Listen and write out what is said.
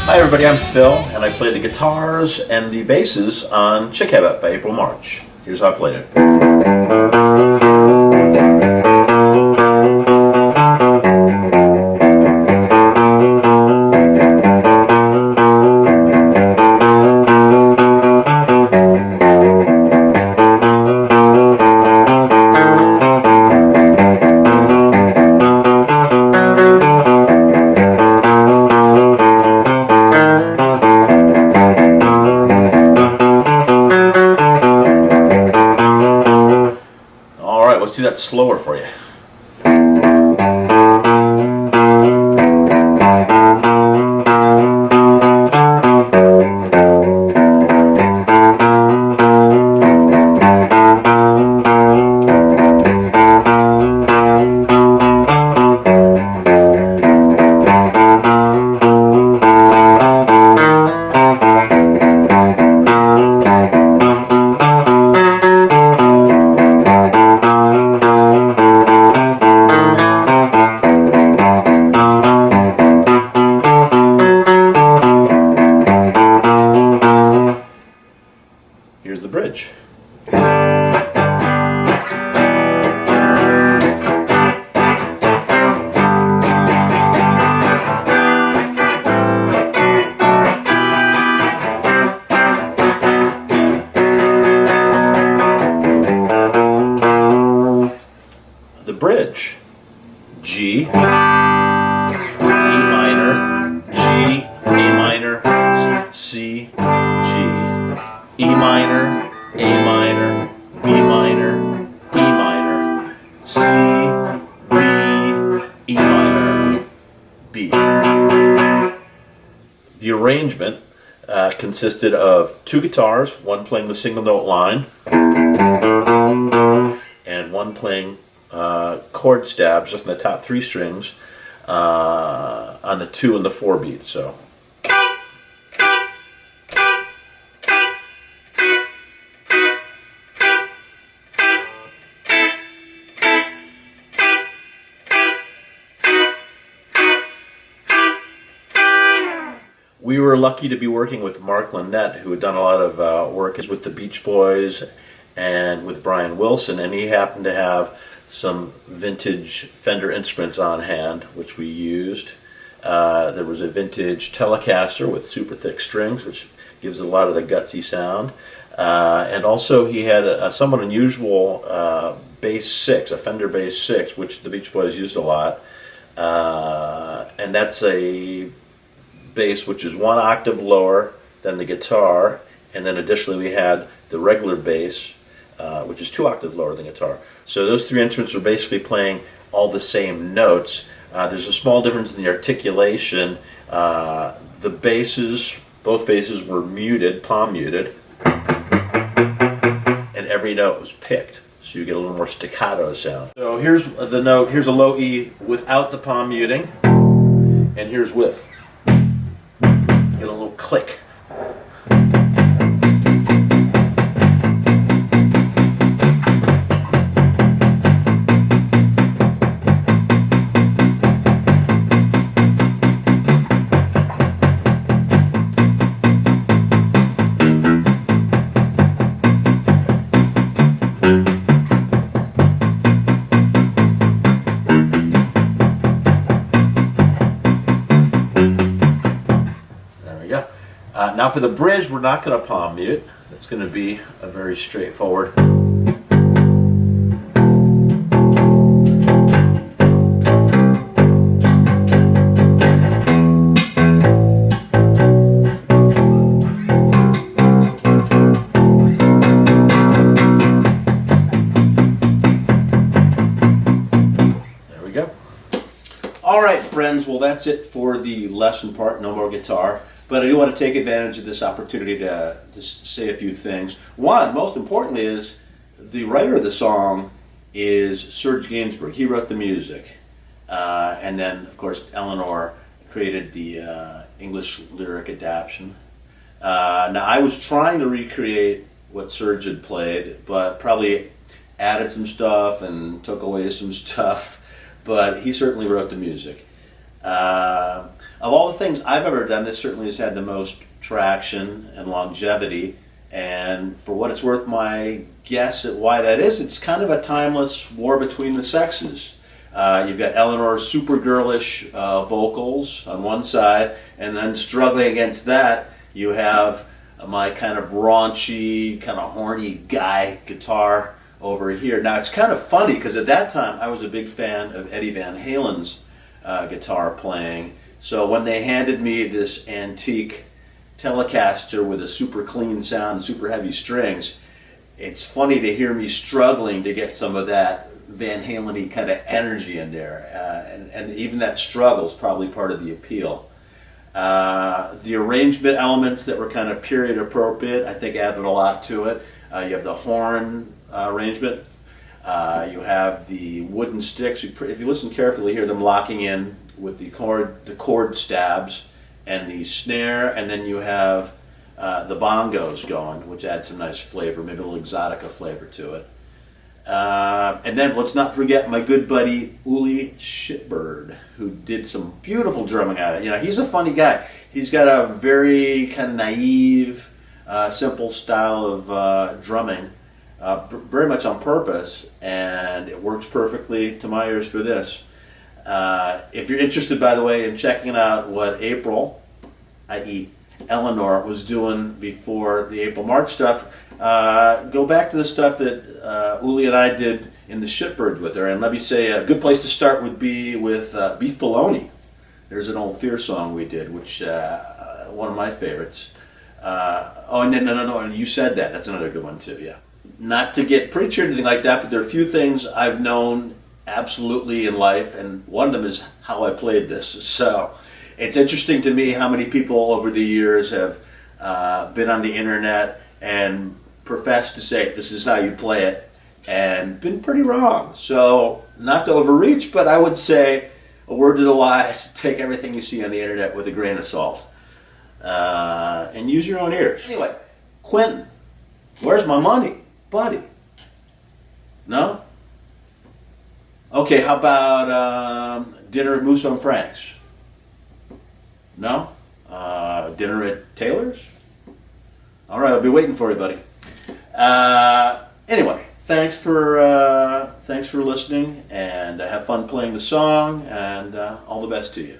Hi everybody, I'm Phil, and I play the guitars and the basses on Chick Habit by April March. Here's how I played it. Alright, let's do that slower for you. Here's the bridge. The bridge. G, E minor, G, A minor, C, G, E minor, A minor, B minor, E minor, C, B, E minor, B. The arrangement consisted of two guitars, one playing the single note line and one playing chord stabs just in the top three strings on the 2 and the 4 beat. So we were lucky to be working with Mark Lynette, who had done a lot of work with the Beach Boys and with Brian Wilson, and he happened to have some vintage Fender instruments on hand, which we used. There was a vintage Telecaster with super thick strings, which gives a lot of the gutsy sound. And also he had a somewhat unusual bass 6, a Fender bass 6, which the Beach Boys used a lot. And that's a bass which is 1 octave lower than the guitar, and then additionally we had the regular bass, which is 2 octaves lower than guitar. So those three instruments are basically playing all the same notes. There's a small difference in the articulation. The basses, both basses were muted, palm muted, and every note was picked, so you get a little more staccato sound. So here's the note, here's a low E without the palm muting, and here's with. Get a little click. Now for the bridge, we're not going to palm mute. It's going to be a very straightforward. There we go. All right, friends. Well, that's it for the lesson part. No more guitar. But I do want to take advantage of this opportunity to just say a few things. One, most importantly, is the writer of the song is Serge Gainsbourg. He wrote the music. And then, of course, Eleanor created the English lyric adaptation. Now, I was trying to recreate what Serge had played, but probably added some stuff and took away some stuff. But he certainly wrote the music. Of all the things I've ever done, this certainly has had the most traction and longevity. And for what it's worth, my guess at why that is, it's kind of a timeless war between the sexes. You've got Eleanor's super girlish vocals on one side, and then struggling against that, you have my kind of raunchy, kind of horny guy guitar over here. Now it's kind of funny because at that time I was a big fan of Eddie Van Halen's guitar playing. So when they handed me this antique Telecaster with a super clean sound, super heavy strings, it's funny to hear me struggling to get some of that Van Halen-y kind of energy in there, and even that struggle is probably part of the appeal. The arrangement elements that were kind of period appropriate, I think, added a lot to it. You have the horn arrangement. You have the wooden sticks. If you listen carefully, hear them locking in with the chord stabs and the snare, and then you have the bongos going, which adds some nice flavor, maybe a little exotica flavor to it. And then let's not forget my good buddy Uli Shitbird, who did some beautiful drumming on it. You know, he's a funny guy. He's got a very kind of naive, simple style of drumming, very much on purpose, and it works perfectly to my ears for this. If you're interested, by the way, in checking out what April, i.e. Eleanor, was doing before the April-March stuff, go back to the stuff that Uli and I did in the Shitbirds with her. And let me say, a good place to start would be with Beef Bologna. There's an old Fear song we did, which one of my favorites. And then another one, You Said That. That's another good one too, yeah. Not to get preachy or anything like that, but there are a few things I've known absolutely in life, and one of them is how I played this. So it's interesting to me how many people over the years have been on the internet and professed to say this is how you play it, and been pretty wrong. So not to overreach, but I would say a word to the wise: take everything you see on the internet with a grain of salt, and use your own ears. Anyway, Quentin, where's my money, buddy? No? Okay, how about dinner at Musso and Frank's? No? Dinner at Taylor's? All right, I'll be waiting for you, buddy. Anyway, thanks for listening, and have fun playing the song, and all the best to you.